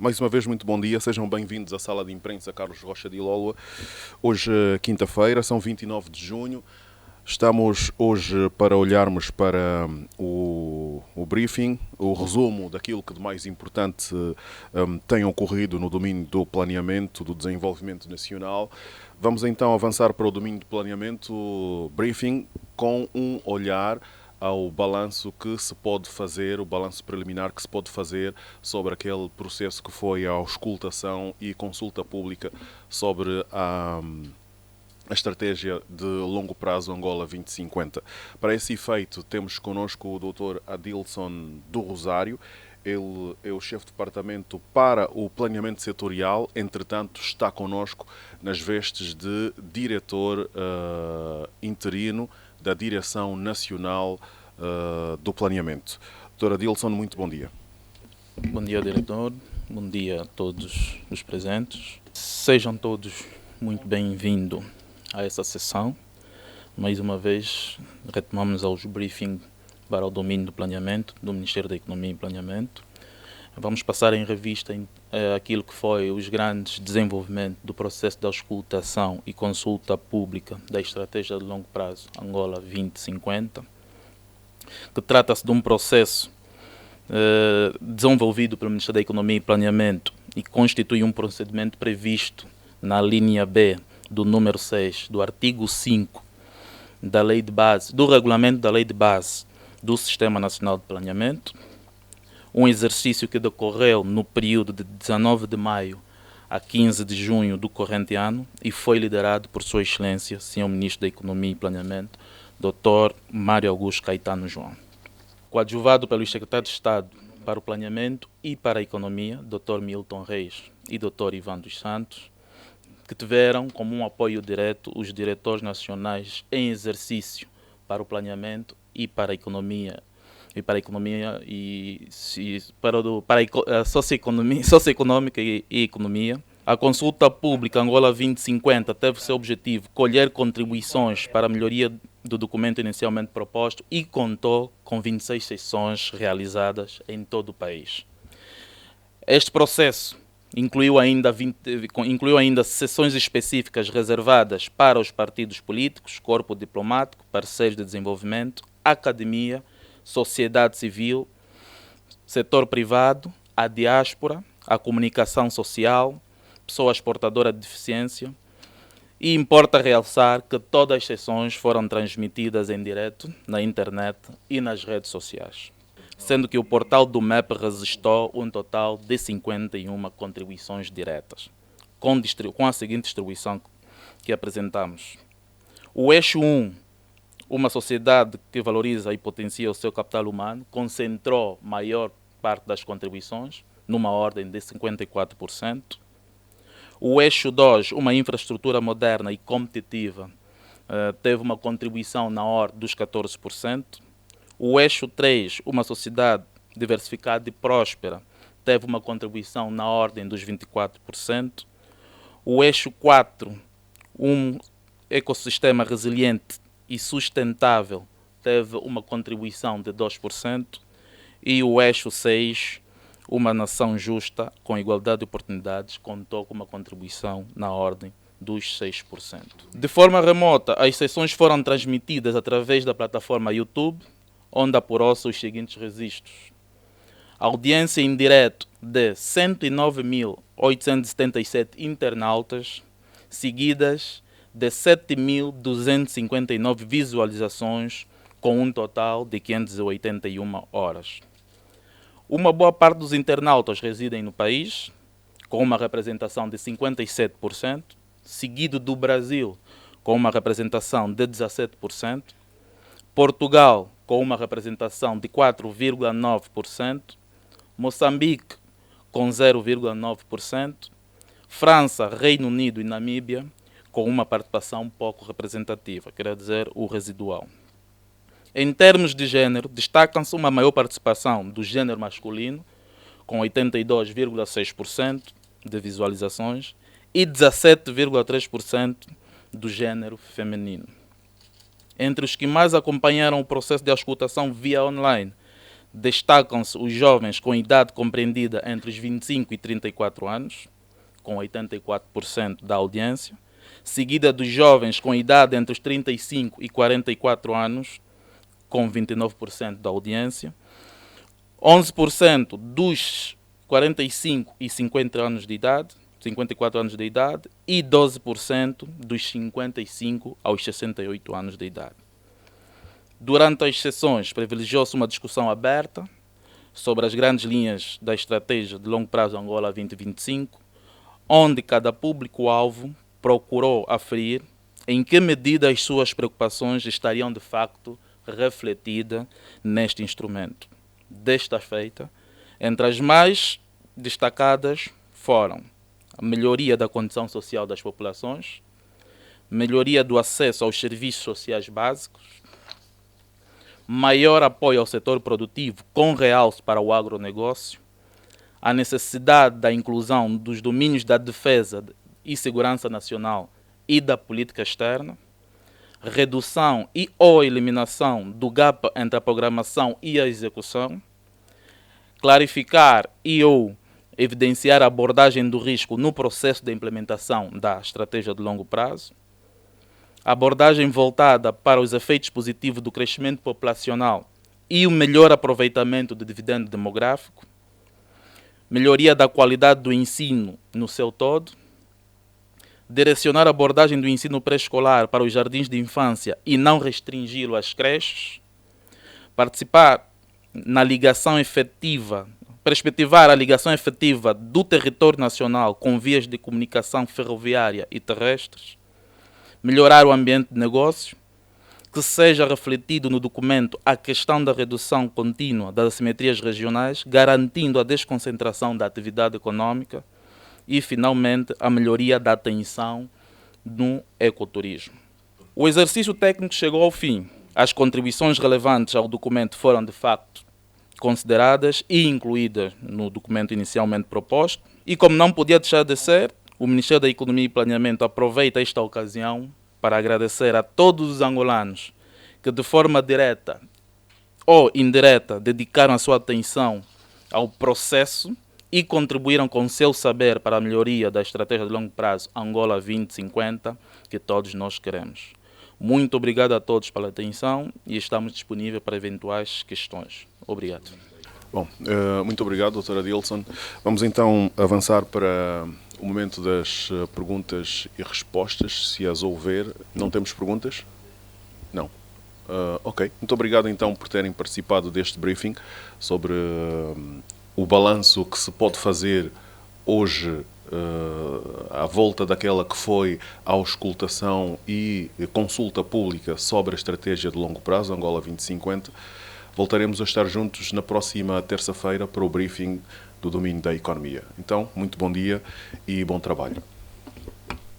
Mais uma vez, muito bom dia, sejam bem-vindos à Sala de Imprensa Carlos Rocha de Ilóloa. Hoje, quinta-feira, são 29 de junho. Estamos hoje para olharmos para o briefing, o resumo daquilo que de mais importante tem ocorrido no domínio do planeamento, do desenvolvimento nacional. Vamos então avançar para o domínio do planeamento, briefing, com um olhar ao balanço que se pode fazer, o balanço preliminar que se pode fazer sobre aquele processo que foi a auscultação e consulta pública sobre a estratégia de longo prazo Angola 2050. Para esse efeito, temos connosco o Dr. Adilson do Rosário. Ele é o chefe de departamento para o planeamento setorial, entretanto está connosco nas vestes de diretor interino da Direção Nacional do Planeamento. Dr. Adilson, muito bom dia. Bom dia, diretor. Bom dia a todos os presentes. Sejam todos muito bem-vindos a essa sessão. Mais uma vez, retomamos aos briefings para o domínio do planeamento, do Ministério da Economia e Planeamento. Vamos passar em revista aquilo que foi os grandes desenvolvimentos do processo de auscultação e consulta pública da Estratégia de Longo Prazo Angola 2050, que trata-se de um processo desenvolvido pelo Ministério da Economia e Planeamento e constitui um procedimento previsto na linha B do número 6 do artigo 5 da Lei de Base, do Regulamento da Lei de Base do Sistema Nacional de Planeamento, um exercício que decorreu no período de 19 de maio a 15 de junho do corrente ano e foi liderado por Sua Excelência, Sr. Ministro da Economia e Planeamento, Dr. Mário Augusto Caetano João. Coadjuvado pelos secretários de Estado para o Planeamento e para a Economia, Dr. Milton Reis e Dr. Ivan dos Santos, que tiveram como um apoio direto os diretores nacionais em exercício para o Planeamento e para a Economia para a socioeconômica e economia. A consulta pública Angola 2050 teve seu objetivo colher contribuições para a melhoria do documento inicialmente proposto e contou com 26 sessões realizadas em todo o país. Este processo incluiu ainda sessões específicas reservadas para os partidos políticos, corpo diplomático, parceiros de desenvolvimento, academia, sociedade civil, setor privado, a diáspora, a comunicação social, pessoas portadoras de deficiência. E importa realçar que todas as sessões foram transmitidas em direto na internet e nas redes sociais, sendo que o portal do MEP registrou um total de 51 contribuições diretas, com a seguinte distribuição que apresentamos. O eixo 1, uma sociedade que valoriza e potencia o seu capital humano, concentrou maior parte das contribuições, numa ordem de 54%. O eixo 2, uma infraestrutura moderna e competitiva, teve uma contribuição na ordem dos 14%. O eixo 3, uma sociedade diversificada e próspera, teve uma contribuição na ordem dos 24%. O eixo 4, um ecossistema resiliente e sustentável, teve uma contribuição de 2%. E o eixo 6, uma nação justa, com igualdade de oportunidades, contou com uma contribuição na ordem dos 6%. De forma remota, as sessões foram transmitidas através da plataforma YouTube, onde apurou-se os seguintes registros. Audiência em direto de 109.877 internautas, seguidas de 7.259 visualizações, com um total de 581 horas. Uma boa parte dos internautas residem no país, com uma representação de 57%, seguido do Brasil, com uma representação de 17%, Portugal, com uma representação de 4,9%, Moçambique, com 0,9%, França, Reino Unido e Namíbia, com uma participação pouco representativa, quer dizer, o residual. Em termos de gênero, destacam-se uma maior participação do gênero masculino, com 82,6% de visualizações, e 17,3% do gênero feminino. Entre os que mais acompanharam o processo de auscultação via online, Destacam-se os jovens com idade compreendida entre os 25 e 34 anos, com 84% da audiência, seguida dos jovens com idade entre os 35 e 44 anos, com 29% da audiência, 11% dos 45 e 50 anos de idade, 54 anos de idade, e 12% dos 55 aos 68 anos de idade. Durante as sessões, privilegiou-se uma discussão aberta sobre as grandes linhas da estratégia de longo prazo Angola 2025, onde cada público-alvo procurou aferir em que medida as suas preocupações estariam de facto refletidas neste instrumento. Desta feita, entre as mais destacadas foram a melhoria da condição social das populações, melhoria do acesso aos serviços sociais básicos, maior apoio ao setor produtivo com realce para o agronegócio, a necessidade da inclusão dos domínios da defesa e segurança nacional e da política externa, redução e ou eliminação do gap entre a programação e a execução, clarificar e ou evidenciar a abordagem do risco no processo de implementação da estratégia de longo prazo, abordagem voltada para os efeitos positivos do crescimento populacional e o melhor aproveitamento do dividendo demográfico, melhoria da qualidade do ensino no seu todo, direcionar a abordagem do ensino pré-escolar para os jardins de infância e não restringi-lo às creches, participar na ligação efetiva, perspectivar a ligação efetiva do território nacional com vias de comunicação ferroviária e terrestres, melhorar o ambiente de negócio, que seja refletido no documento a questão da redução contínua das assimetrias regionais, garantindo a desconcentração da atividade econômica e, finalmente, a melhoria da atenção no ecoturismo. O exercício técnico chegou ao fim. As contribuições relevantes ao documento foram, de facto, consideradas e incluídas no documento inicialmente proposto. E, como não podia deixar de ser, o Ministério da Economia e Planeamento aproveita esta ocasião para agradecer a todos os angolanos que, de forma direta ou indireta, dedicaram a sua atenção ao processo e contribuíram com seu saber para a melhoria da estratégia de longo prazo Angola 2050, que todos nós queremos. Muito obrigado a todos pela atenção e estamos disponíveis para eventuais questões. Obrigado. Bom, muito obrigado, Dr. Adilson. Vamos então avançar para o momento das perguntas e respostas, se as houver. Não temos perguntas? Não. Ok. Muito obrigado então por terem participado deste briefing sobre o balanço que se pode fazer hoje à volta daquela que foi a auscultação e consulta pública sobre a estratégia de longo prazo, Angola 2050. Voltaremos a estar juntos na próxima terça-feira para o briefing do domínio da economia. Então, muito bom dia e bom trabalho.